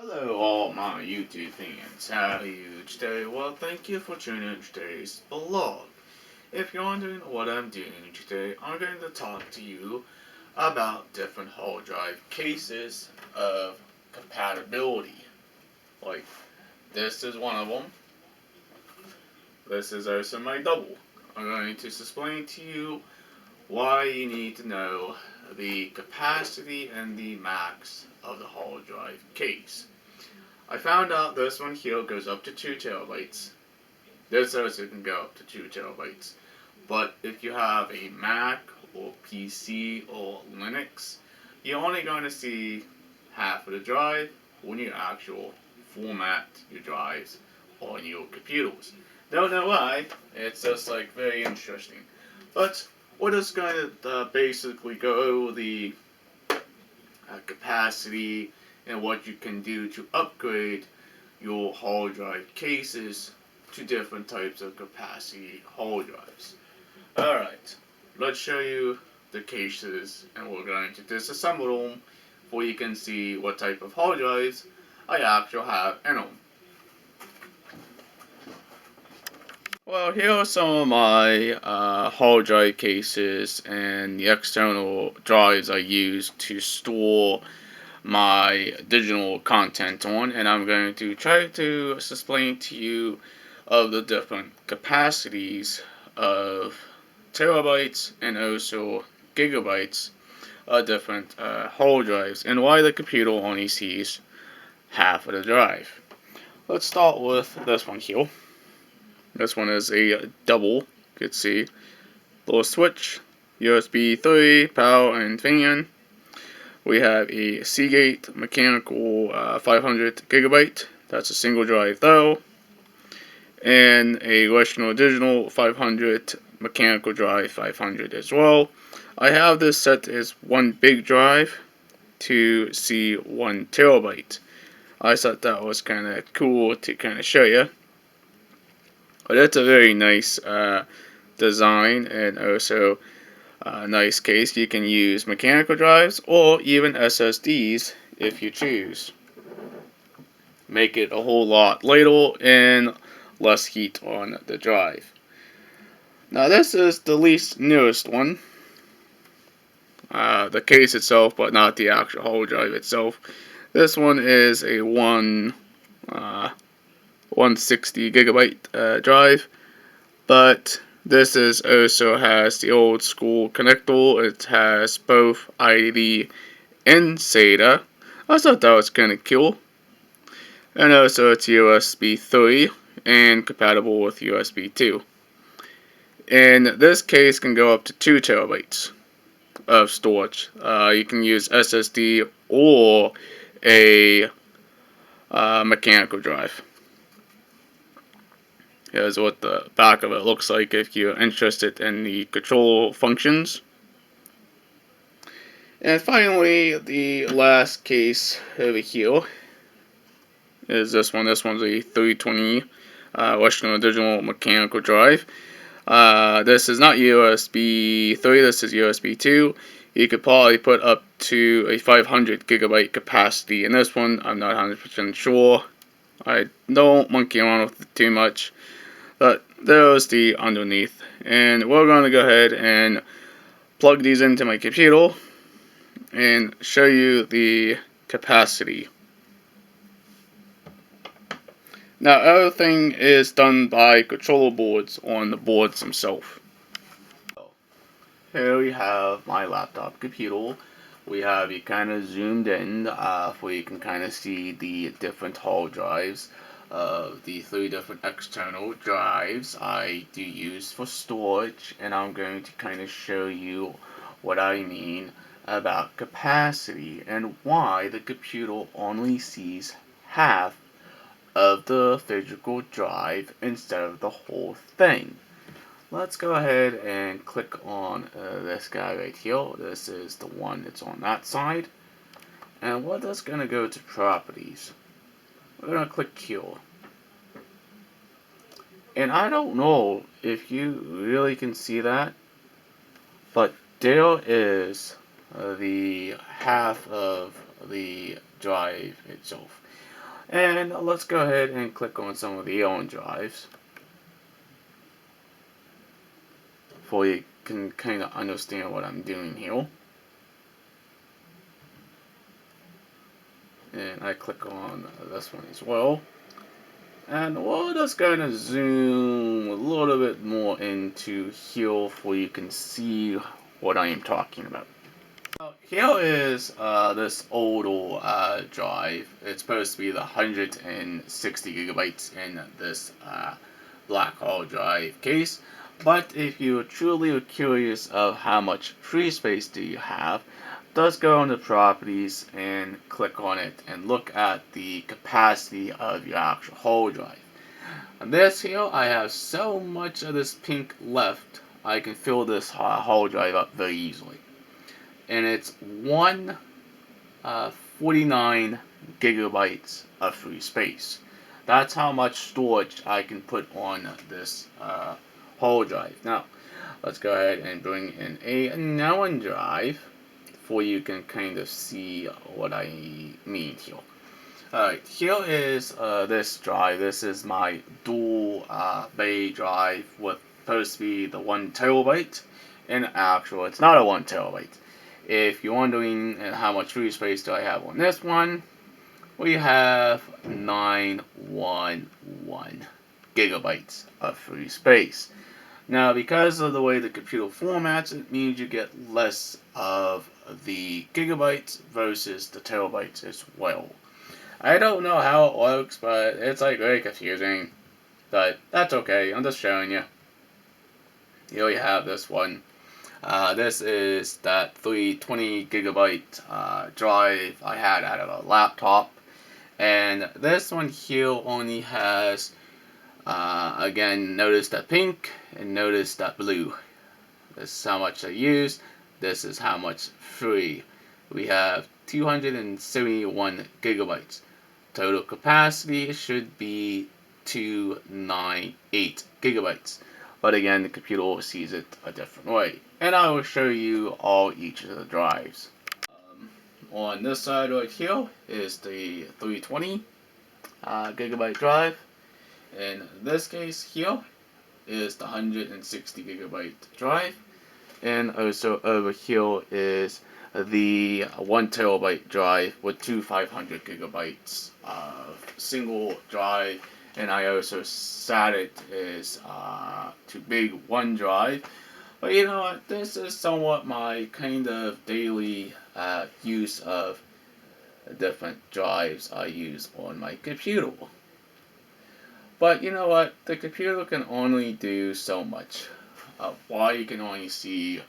Hello all my YouTube fans, how are you today? Well, thank you for tuning in today's vlog. If you're wondering what I'm doing today, I'm going to talk to you about different hard drive cases of compatibility. Like, this is one of them. This is also my double. I'm going to explain to you why you need to know the capacity and the max of the hard drive case. I found out this one here goes up to 2 terabytes. This also can go up to 2 terabytes. But if you have a Mac or PC or Linux, you're only going to see half of the drive when you actually format your drives on your computers. Don't know why, it's just like very interesting. But we're just going to basically go over the capacity and what you can do to upgrade your hard drive cases to different types of capacity hard drives. Alright, let's show you the cases and we're going to disassemble them so you can see what type of hard drives I actually have in them. Well, here are some of my hard drive cases and the external drives I use to store my digital content on, and I'm going to try to explain to you of the different capacities of terabytes and also gigabytes of different hard drives and why the computer only sees half of the drive. Let's start with this one here. This one is a double, you can see, little switch, USB 3, power and fan. We have a Seagate mechanical 500 gigabyte, that's a single drive though, and a Western Digital 500 mechanical drive 500 as well. I have this set as one big drive to see 1 terabyte. I thought that was kind of cool to kind of show you. But it's a very nice design and also a nice case. You can use mechanical drives or even SSDs if you choose. Make it a whole lot lighter and less heat on the drive. Now this is the least newest one. The case itself, but not the actual hard drive itself. This one is a 160 gigabyte drive, but this is also has the old school connector. It has both ID and SATA. I thought that was kind of cool. And also it's USB 3 and compatible with USB 2. And this case can go up to 2 terabytes of storage. You can use SSD or a mechanical drive. Here's what the back of it looks like if you're interested in the control functions. And finally, the last case over here is this one. This one's a 320 Western Digital mechanical drive. This is not USB 3, this is USB 2. You could probably put up to a 500 gigabyte capacity in this one. I'm not 100% sure. I don't monkey around with it too much. But there's the underneath. And we're going to go ahead and plug these into my computer and show you the capacity. Now everything is done by controller boards on the boards themselves. Here we have my laptop computer. We have it kind of zoomed in where you can kind of see the different hard drives. The 3 different external drives I do use for storage, and I'm going to kind of show you what I mean about capacity and why the computer only sees half of the physical drive instead of the whole thing. Let's go ahead and click on this guy right here. This is the one that's on that side. And we're just going to go to properties. We're going to click here. And I don't know if you really can see that, but there is the half of the drive itself. And let's go ahead and click on some of the own drives for you can kind of understand what I'm doing here. And I click on this one as well. And we're just going to zoom a little bit more into here for you can see what I am talking about. Here is this old drive. It's supposed to be the 160 gigabytes in this black hole drive case. But if you truly are curious of how much free space do you have, just go into properties and click on it and look at the capacity of your actual hard drive. On this here, I have so much of this pink left, I can fill this hard drive up very easily. And it's 49 gigabytes of free space. That's how much storage I can put on this hard drive. Now, let's go ahead and bring in another drive for you can kind of see what I mean here. Alright, here is this drive. This is my dual bay drive with supposed to be the 1 terabyte. In actual, it's not a 1 terabyte. If you're wondering how much free space do I have on this one, we have 911 gigabytes of free space. Now, because of the way the computer formats, it means you get less of the gigabytes versus the terabytes as well. I don't know how it works, but it's like very confusing. But that's okay, I'm just showing you. Here we have this one. This is that 320 gigabyte drive I had out of a laptop. And this one here only has, again, notice that pink and notice that blue. This is how much I use. This is how much free. We have 271 gigabytes. Total capacity should be 298 gigabytes. But again, the computer sees it a different way. And I will show you all each of the drives. On this side right here is the 320 gigabyte drive. In this case here is the 160 gigabyte drive. And also over here is the 1 terabyte drive with two 500 gigabytes of single drive. And I also sat it as to big one drive. But you know what, this is somewhat my kind of daily use of different drives I use on my computer. But you know what, the computer can only do so much. Why you can only see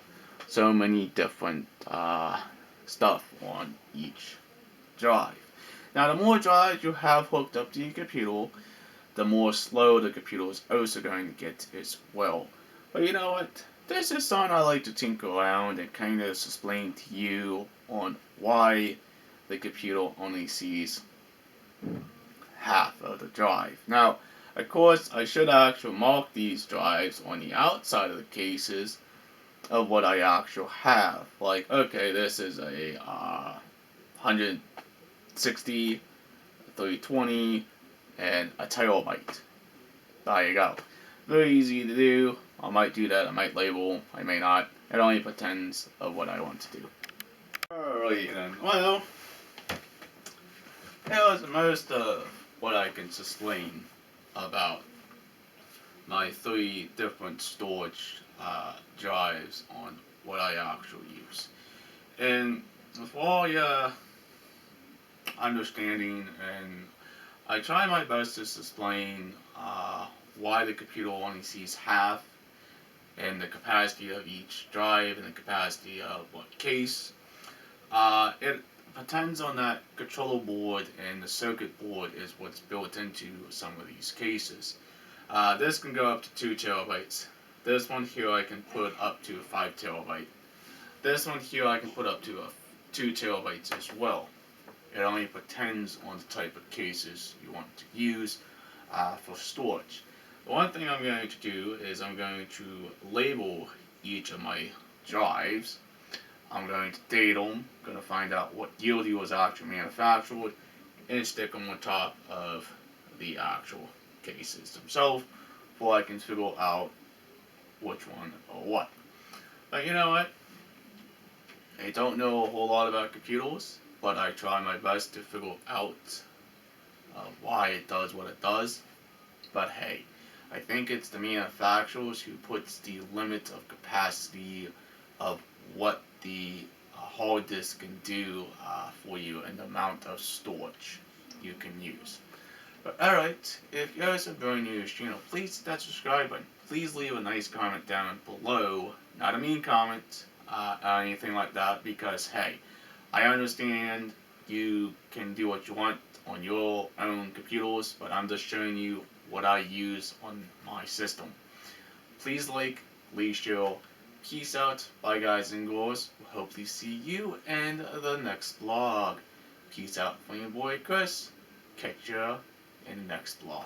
so many different stuff on each drive. Now, the more drives you have hooked up to your computer, the more slow the computer is also going to get as well. But you know what? This is something I like to tinker around and kind of explain to you on why the computer only sees half of the drive. Now, of course, I should actually mark these drives on the outside of the cases of what I actually have. Like, okay, this is a 160, 320, and a terabyte. There you go. Very easy to do. I might do that, I might label, I may not. It only pretends of what I want to do. Alright then. Well, that was most of what I can explain about my 3 different storage drives on what I actually use. And with all your understanding, and I try my best to explain why the computer only sees half, and the capacity of each drive, and the capacity of what case. It depends on that controller board, and the circuit board is what's built into some of these cases. This can go up to 2 terabytes. This one here I can put up to 5 terabyte. This one here I can put up to 2 terabytes as well. It only depends on the type of cases you want to use for storage. The one thing I'm going to do is I'm going to label each of my drives. I'm going to date them, going to find out what year he was actually manufactured, and stick them on top of the actual cases themselves, before I can figure out which one or what. But you know what? I don't know a whole lot about computers, but I try my best to figure out why it does what it does. But hey, I think it's the manufacturers who puts the limit of capacity of what the hard disk can do for you and the amount of storage you can use. But alright, if you guys are brand new to this channel, please hit that subscribe button. Please leave a nice comment down below. Not a mean comment, or anything like that, because hey, I understand you can do what you want on your own computers, but I'm just showing you what I use on my system. Please like, please share. Peace out. Bye guys and girls. We'll hopefully see you in the next vlog. Peace out from your boy Chris. Catch ya in the next vlog.